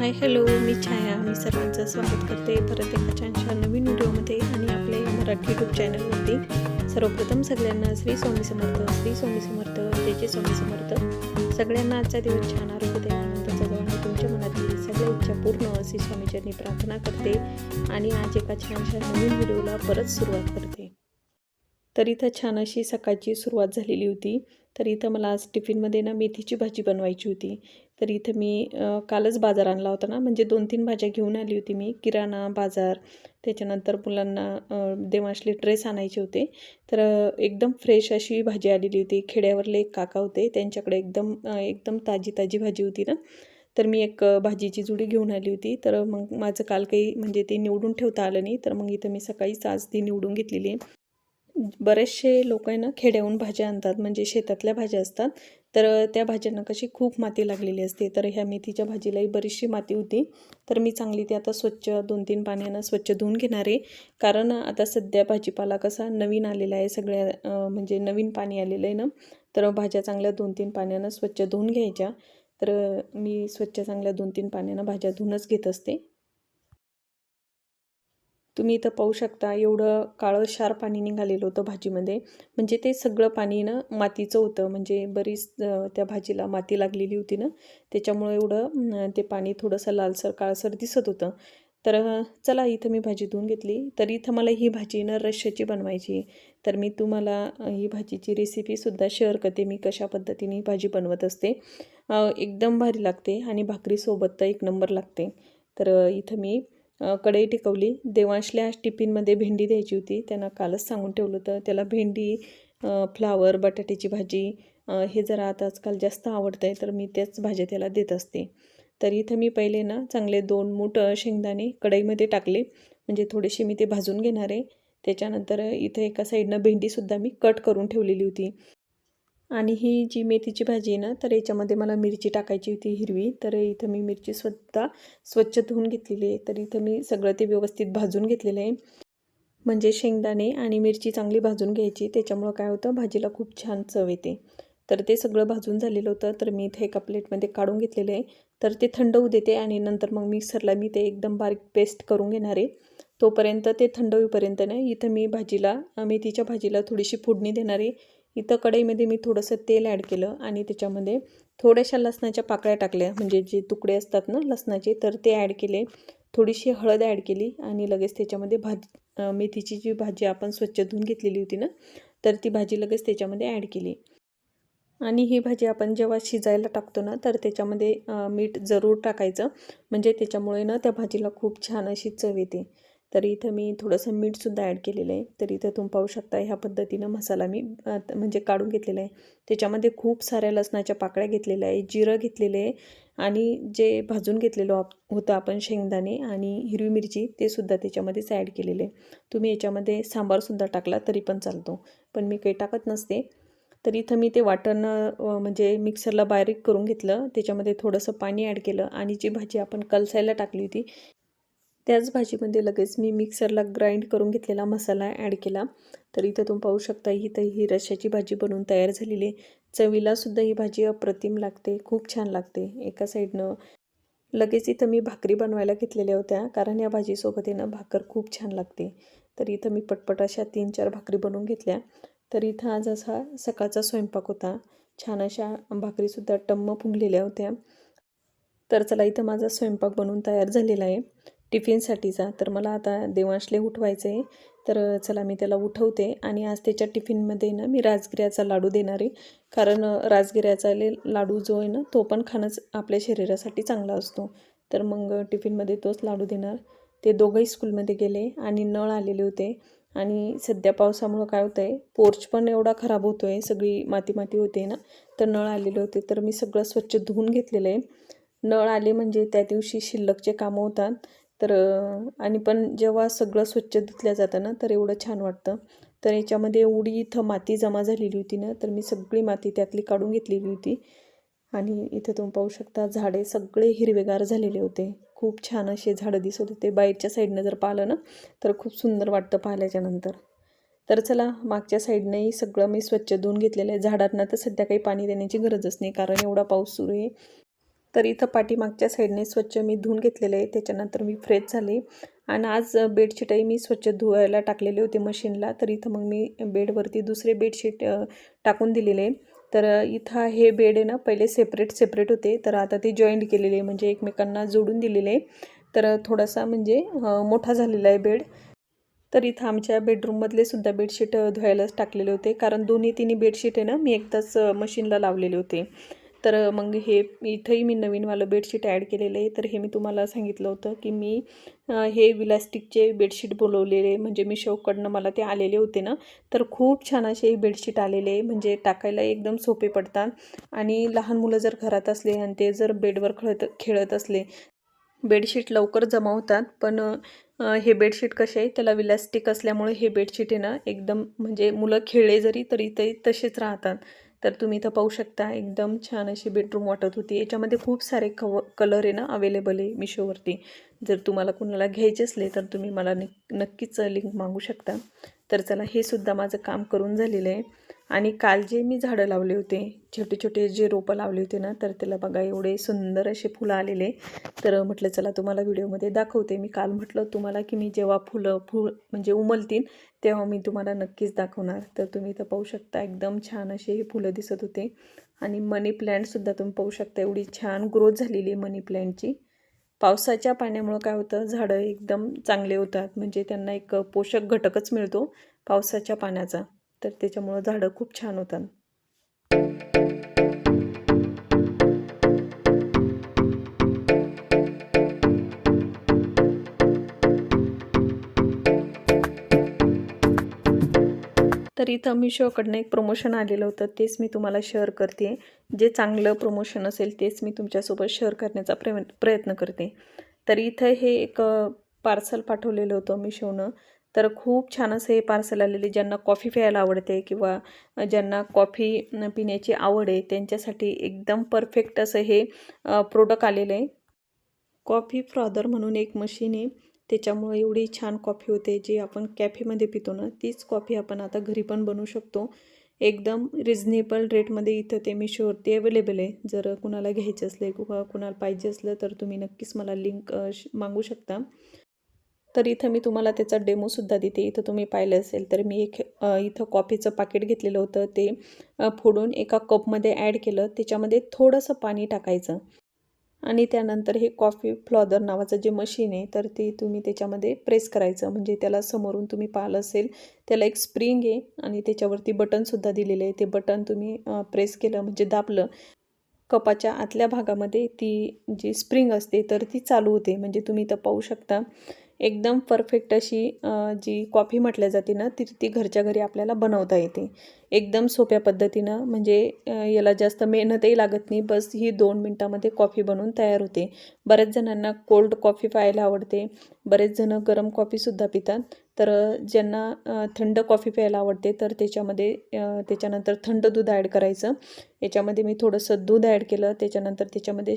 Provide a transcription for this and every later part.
Hi hello, मी छाया. मी सर्वांचं स्वागत करते परत एका छानशा नवीन व्हिडिओमध्ये आणि आपल्या या मराठी यूट्यूब चॅनलवरती. सर्वप्रथम सगळ्यांना श्री स्वामी समर्थ, श्री स्वामी समर्थ, जय स्वामी समर्थ. सगळ्यांना आजचा दिवस छान आरोग्य द्या, आनंदाचा जाऊ आणि तुमच्या मनातील सगळ्या इच्छा पूर्ण अशी स्वामीचरणी प्रार्थना करते आणि आज एका छानशा नवीन व्हिडिओला परत सुरुवात करते. तर इथं छान अशी सकाळची सुरुवात झालेली होती. तर इथं मला आज टिफिनमध्ये ना मेथीची भाजी बनवायची होती. तर इथं मी कालच बाजार आणला होता ना, म्हणजे 2-3 भाज्या घेऊन आली होती मी. किराणा, बाजार, त्याच्यानंतर मुलांना देवांशले ड्रेस आणायचे होते. तर एकदम फ्रेश अशी भाजी आलेली होती. खेड्यावरले एक काका होते, त्यांच्याकडे एकदम ताजी भाजी होती ना. तर मी एक भाजीची जुडी घेऊन आली होती. तर मग माझं काल काही म्हणजे ते निवडून ठेवता आलं नाही. तर मग इथं मी सकाळीच आज ती निवडून घेतलेली आहे. बरेचसे लोक आहे ना खेड्याहून भाज्या आणतात, म्हणजे शेतातल्या भाज्या असतात. तर त्या भाज्यांना कशी खूप माती लागलेली असते. तर ह्या मेथीच्या भाजीलाही बरीचशी माती होती. तर मी चांगली ती आता स्वच्छ 2-3 पाण्यानं स्वच्छ धुवून घेणार आहे. कारण आता सध्या भाजीपाला कसा नवीन आलेला आहे, म्हणजे नवीन पाणी आलेलं आहे ना. तर भाज्या चांगल्या 2-3 पाण्यानं स्वच्छ धुवून घ्यायच्या. तर मी स्वच्छ चांगल्या 2-3 पाण्यानं भाज्या धुवूनच घेत असते. तुम्ही इथं पाहू शकता एवढं काळं क्षार पाणी निघालेलं होतं भाजीमध्ये. म्हणजे ते सगळं पाणी ना मातीचं होतं, म्हणजे बरीच त्या भाजीला माती लागलेली होती ना, त्याच्यामुळे एवढं ते पाणी थोडंसं लालसर काळसर दिसत होतं. तर चला इथं मी भाजी धुवून घेतली. तर इथं मला ही भाजी ना रश्श्याची बनवायची. तर मी तुम्हाला ही भाजीची रेसिपीसुद्धा शेअर करते, मी कशा पद्धतीने ही भाजी बनवत असते. एकदम भारी लागते आणि भाकरीसोबत तर एक नंबर लागते. तर इथं मी कढई टिकवली. देवांशला टिफिनमध्ये भेंडी द्यायची होती. त्यांना कालच सांगून ठेवलं होतं. त्याला भेंडी, फ्लावर, बटाट्याची भाजी हे जरा आता आजकाल जास्त आवडतं आहे. तर मी त्याच भाज्या त्याला देत असते. तर इथं मी पहिले ना चांगले 2 मूठ शेंगदाणे कढईमध्ये टाकले. म्हणजे थोडेसे मी ते भाजून घेणार आहे. त्याच्यानंतर इथं एका साईडनं भेंडीसुद्धा मी कट करून ठेवलेली होती. आणि ही जी मेथीची भाजी आहे ना, तर याच्यामध्ये मला मिरची टाकायची होती हिरवी. तर इथं मी मिरचीसुद्धा स्वच्छ धुवून घेतलेली आहे. तर इथं मी सगळं ते व्यवस्थित भाजून घेतलेलं आहे. म्हणजे शेंगदाणे आणि मिरची चांगली भाजून घ्यायची, त्याच्यामुळं काय होतं भाजीला खूप छान चव येते. तर ते सगळं भाजून झालेलं होतं. तर मी इथे एका प्लेटमध्ये काढून घेतलेलं आहे. तर ते थंड होऊ देते आणि नंतर मग मिक्सरला मी ते एकदम बारीक पेस्ट करून घेणार आहे. तोपर्यंत ते थंड होईपर्यंत ना इथं मी मेथीच्या भाजीला थोडीशी फोडणी देणार आहे. इथं कढईमध्ये मी थोडंसं तेल ॲड केलं आणि त्याच्यामध्ये थोड्याशा लसणाच्या पाकळ्या टाकल्या, म्हणजे जे तुकडे असतात ना लसणाचे, तर ते ॲड केले. थोडीशी हळद ॲड केली आणि लगेच त्याच्यामध्ये मेथीची जी भाजी आपण स्वच्छ धुवून घेतलेली होती ना, तर ती भाजी लगेच त्याच्यामध्ये ॲड केली. आणि ही भाजी आपण जेव्हा शिजायला टाकतो ना, तर त्याच्यामध्ये मीठ जरूर टाकायचं, म्हणजे त्याच्यामुळे ना त्या भाजीला खूप छान अशी चव येते. तर इथं मी थोडंसं मीठसुद्धा ॲड केलेलं आहे. तर इथं तुम्ही पाहू शकता ह्या पद्धतीनं मसाला मी म्हणजे काढून घेतलेला आहे. त्याच्यामध्ये खूप साऱ्या लसणाच्या पाकळ्या घेतलेल्या आहे, जिरं घेतलेलं आहे आणि जे भाजून घेतलेलं होतं आपण शेंगदाणे आणि हिरवी मिरची, ते सुद्धा त्याच्यामध्येच ॲड केलेले आहे. तुम्ही याच्यामध्ये सांबारसुद्धा टाकला तरी पण चालतो, पण मी काही टाकत नसते. तर इथं मी ते वाटण म्हणजे मिक्सरला बारीक करून घेतलं. त्याच्यामध्ये थोडंसं पाणी ॲड केलं आणि जी भाजी आपण कलसायला टाकली होती, त्याच भाजीमध्ये लगेच मी मिक्सरला ग्राइंड करून घेतलेला मसाला ॲड केला. तर इथं तुम्ही पाहू शकता इथं ही रश्श्याची भाजी बनवून तयार झालेली आहे. चवीलासुद्धा ही भाजी अप्रतिम लागते, खूप छान लागते. एका साईडनं लगेच इथं मी भाकरी बनवायला घेतलेल्या होत्या, कारण या भाजीसोबत आहे ना भाकर खूप छान लागते. तर इथं मी पटपट अशा 3-4 भाकरी बनवून घेतल्या. तर इथं आज असा सकाळचा स्वयंपाक होता. छान अशा भाकरीसुद्धा टम्म फुगलेल्या होत्या. तर चला इथं माझा स्वयंपाक बनवून तयार झालेला आहे टिफिनसाठीचा. तर मला आता देवांशले उठवायचं आहे. तर चला मी त्याला उठवते आणि आज त्याच्या टिफिनमध्ये ना मी राजगिऱ्याचा लाडू देणार आहे. कारण राजगिऱ्याचा लाडू जो आहे ना, तो पण खाणंच आपल्या शरीरासाठी चांगला असतो. तर मग टिफिनमध्ये तोच लाडू देणार. ते दोघंही स्कूलमध्ये गेले आणि नळ आलेले होते आणि सध्या पावसामुळं काय होतं आहे, पोर्च पण एवढा खराब होतो आहे, सगळी माती होते ना, तर नळ आलेले होते. तर मी सगळं स्वच्छ धुवून घेतलेलं आहे. नळ आले म्हणजे त्या दिवशी शिल्लकचे कामं होतात. तर आणि पण जेव्हा सगळं स्वच्छ धुतलं जातं ना, तर एवढं छान वाटतं. तर याच्यामध्ये एवढी इथं माती जमा झालेली होती ना, तर मी सगळी माती त्यातली काढून घेतलेली होती. आणि इथं तुम्ही पाहू शकता झाडे सगळे हिरवेगार झालेले होते. खूप छान असे झाडं दिसत होते. बाहेरच्या साईडनं जर पाहिलं ना, तर खूप सुंदर वाटतं पाहिल्याच्यानंतर. तर चला मागच्या साईडनंही सगळं मी स्वच्छ धुवून घेतलेलं आहे. झाडांना तर सध्या काही पाणी देण्याची गरजच नाही, कारण एवढा पाऊस सुरू आहे. तर इथं पाठीमागच्या साईडने स्वच्छ मी धुवून घेतलेलं आहे. त्याच्यानंतर मी फ्रेश झाले आणि आज बेडशीटही मी स्वच्छ धुवायला टाकलेले होते मशीनला. तर इथं मग मी बेडवरती दुसरे बेडशीट टाकून दिलेले. तर इथं हे बेड आहे ना पहिले सेपरेट होते, तर आता ते जॉईंट केलेले म्हणजे एकमेकांना जोडून दिलेले. तर थोडासा म्हणजे मोठा झालेला आहे बेड. तर इथं आमच्या बेडरूममधले सुद्धा बेडशीट धुवायलाच टाकलेले होते, कारण दोन्ही तिन्ही बेडशीट आहे ना मी एकदाच मशीनला लावलेले होते. तर मग हे इथंही मी नवीनवालं बेडशीट ॲड केलेलं आहे. तर हे मी तुम्हाला सांगितलं होतं की मी हे विलास्टिकचे बेडशीट बोलवलेले, म्हणजे Meeshoकडनं मला ते आलेले होते ना. तर खूप छान असे हे बेडशीट आलेले आहे, म्हणजे टाकायला एकदम सोपे पडतात. आणि लहान मुलं जर घरात असले आणि ते जर बेडवर खेळत असले, बेडशीट लवकर जमा होतात. पण हे बेडशीट कसे आहे, त्याला विलास्टिक असल्यामुळे हे बेडशीट आहे ना एकदम म्हणजे मुलं खेळले जरी तरी ते तसेच राहतात. तर तुम्ही इथं पाहू शकता एकदम छान अशी बेडरूम वाटत होती. याच्यामध्ये खूप सारे कलर आहे ना अवेलेबल आहे Meeshoवरती. जर तुम्हाला कुणाला घ्यायचे असले तर तुम्ही मला नक्कीच लिंक मागू शकता. तर चला, हे सुद्धा माझं काम करून झालेलं आहे. आणि काल जे मी झाडं लावले होते, छोटे छोटे जे रोपं लावले होते ना, तर त्याला बघा एवढे सुंदर असे फुलं आलेले. तर म्हटलं चला तुम्हाला व्हिडिओमध्ये दाखवते. मी काल म्हटलं तुम्हाला की मी जेव्हा फूल म्हणजे उमलतील तेव्हा मी तुम्हाला नक्कीच दाखवणार. तर तुम्ही इथं पाहू शकता एकदम छान असे हे फुलं दिसत होते. आणि मनी प्लॅन्टसुद्धा तुम्ही पाहू शकता, एवढी छान ग्रोथ झालेली आहे मनी प्लॅन्टची. पावसाच्या पाण्यामुळं काय होतं, झाडं एकदम चांगले होतात, म्हणजे त्यांना एक पोषक घटकच मिळतो पावसाच्या पाण्याचा. तर त्याच्यामुळं झाडं खूप छान होतात. तर इथं Meeshoकडनं एक प्रमोशन आलेलं होतं, तेच मी तुम्हाला शेअर करते आहे. जे चांगलं प्रमोशन असेल तेच मी तुमच्यासोबत शेअर करण्याचा प्रयत्न करते. तर इथं हे एक पार्सल पाठवलेलं होतं Meeshoनं. तर खूप छान असं हे पार्सल आलेले. ज्यांना कॉफी प्यायला आवडते किंवा ज्यांना कॉफी पिण्याची आवड आहे त्यांच्यासाठी एकदम परफेक्ट असं हे प्रोडक्ट आलेलं आहे. कॉफी फ्रॉदर म्हणून एक मशीन आहे. त्याच्यामुळे एवढी छान कॉफी होते, जी आपण कॅफेमध्ये पितो ना, तीच कॉफी आपण आता घरी पण बनवू शकतो. एकदम रिझनेबल रेटमध्ये इथं ते Meeshoवरती अवेलेबल आहे. जर कुणाला घ्यायचं असले किंवा कुणाला पाहिजे असलं तर तुम्ही नक्कीच मला लिंक मागू शकता. तर इथं मी तुम्हाला त्याचा डेमोसुद्धा देते. इथं तुम्ही पाहिलं असेल तर मी एक इथं कॉफीचं पाकीट घेतलेलं होतं. ते फोडून एका कपमध्ये ॲड केलं. त्याच्यामध्ये थोडंसं पाणी टाकायचं. आणि त्यानंतर हे कॉफी फ्लॉदर नावाचं जे मशीन आहे, तर ते तुम्ही त्याच्यामध्ये प्रेस करायचं. म्हणजे त्याला समोरून तुम्ही पाहिलं असेल, त्याला एक स्प्रिंग आहे आणि त्याच्यावरती बटनसुद्धा दिलेलं आहे. ते बटन तुम्ही प्रेस केलं म्हणजे दाबलं, कपाच्या आतल्या भागामध्ये ती जी स्प्रिंग असते तर ती चालू होते. म्हणजे तुम्ही इथं पाहू शकता एकदम परफेक्ट अशी जी कॉफी म्हटल्या जाते ना, ती घरच्या घरी आपल्याला बनवता येते. एकदम सोप्या पद्धतीनं, म्हणजे याला जास्त मेहनतही लागत नाही. बस ही 2 मिनिटामध्ये कॉफी बनवून तयार होते. बऱ्याच जणांना कोल्ड कॉफी प्यायला आवडते. बरेच जण गरम कॉफीसुद्धा पितात. तर ज्यांना थंड कॉफी प्यायला आवडते तर त्याच्यामध्ये त्याच्यानंतर थंड दूध ॲड करायचं. याच्यामध्ये मी थोडंसं दूध ॲड केलं. त्याच्यानंतर त्याच्यामध्ये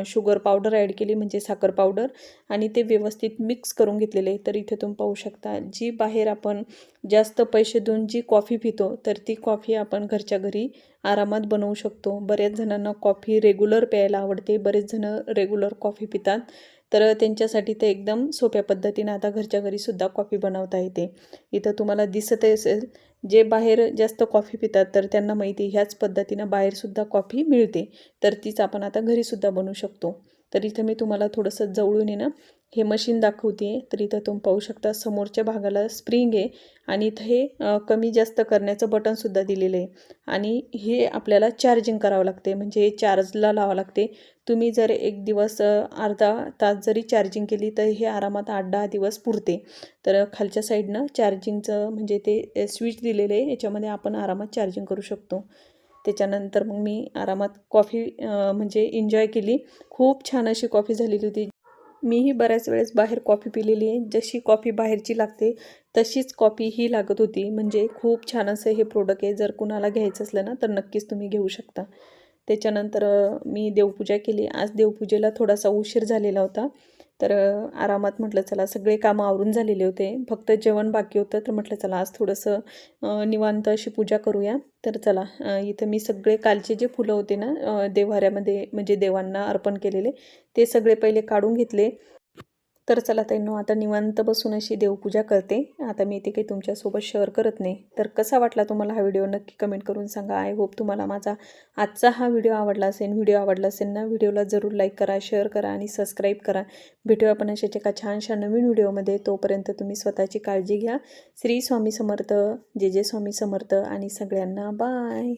शुगर पावडर ॲड केली, म्हणजे साखर पावडर, आणि ते व्यवस्थित मिक्स करून घेतलेले. तर इथे तुम्ही पाहू शकता, जी बाहेर आपण जास्त पैसे देऊन जी कॉफी पितो तर ती कॉफी आपण घरच्या घरी आरामात बनवू शकतो. बऱ्याच जणांना कॉफी रेग्युलर प्यायला आवडते. बरेच जणं रेग्युलर कॉफी पितात. तर त्यांच्यासाठी ते एकदम सोप्या पद्धतीने आता घरच्या घरीसुद्धा कॉफी बनवता येते. इथं तुम्हाला दिसतही असेल, जे बाहेर जास्त कॉफी पितात तर त्यांना माहिती ह्याच पद्धतीनं बाहेरसुद्धा कॉफी मिळते. तर तीच आपण आता घरीसुद्धा बनवू शकतो. तर इथं मी तुम्हाला थोडंसं जवळून आहे ना हे मशीन दाखवते आहे. तर इथं तुम्ही पाहू शकता समोरच्या भागाला स्प्रिंग आहे आणि इथं हे कमी जास्त करण्याचं बटनसुद्धा दिलेलं आहे. आणि हे आपल्याला चार्जिंग करावं लागते, म्हणजे चार्जला लावावं लागते. तुम्ही जर एक दिवस अर्धा तास जरी चार्जिंग केली तर हे आरामात 8-10 दिवस पुरते. तर खालच्या साईडनं चार्जिंगचं म्हणजे ते स्विच दिलेले आहे, याच्यामध्ये आपण आरामात चार्जिंग करू शकतो. त्याच्यानंतर मग मी आरामात कॉफी म्हणजे एन्जॉय केली. खूप छान अशी कॉफी झालेली होती. मीही बऱ्याच वेळेस बाहेर कॉफी पिलेली आहे. जशी कॉफी बाहेरची लागते तशीच कॉफी ही लागत होती. म्हणजे खूप छान असं हे प्रोडक्ट आहे. जर कुणाला घ्यायचं असलं ना तर नक्कीच तुम्ही घेऊ शकता. त्याच्यानंतर मी देवपूजा केली. आज देवपूजेला थोडासा उशीर झालेला होता. तर आरामात म्हटलं चला सगळे कामं आवरून झालेले होते, फक्त जेवण बाकी होतं. तर म्हटलं चला आज थोडंसं निवांत अशी पूजा करूया. तर चला इथं मी सगळे कालचे जे फुलं होते ना देव्हाऱ्यामध्ये म्हणजे देवांना अर्पण केलेले ते सगळे पहिले काढून घेतले. तर चला ताईंनो आता निवांत बसून अशी देवपूजा करते. आता मी ते काही तुमच्यासोबत शेअर करत नाही. तर कसा वाटला तुम्हाला हा व्हिडिओ नक्की कमेंट करून सांगा. आय होप तुम्हाला माझा आजचा हा व्हिडिओ आवडला असेल. व्हिडिओ आवडला असेल ना व्हिडिओला जरूर लाईक करा, शेअर करा आणि सबस्क्राईब करा. भेटूया आपण अशाच एका छानशा नवीन व्हिडिओमध्ये. तोपर्यंत तुम्ही स्वतःची काळजी घ्या. श्री स्वामी समर्थ, जे जे स्वामी समर्थ आणि सगळ्यांना बाय.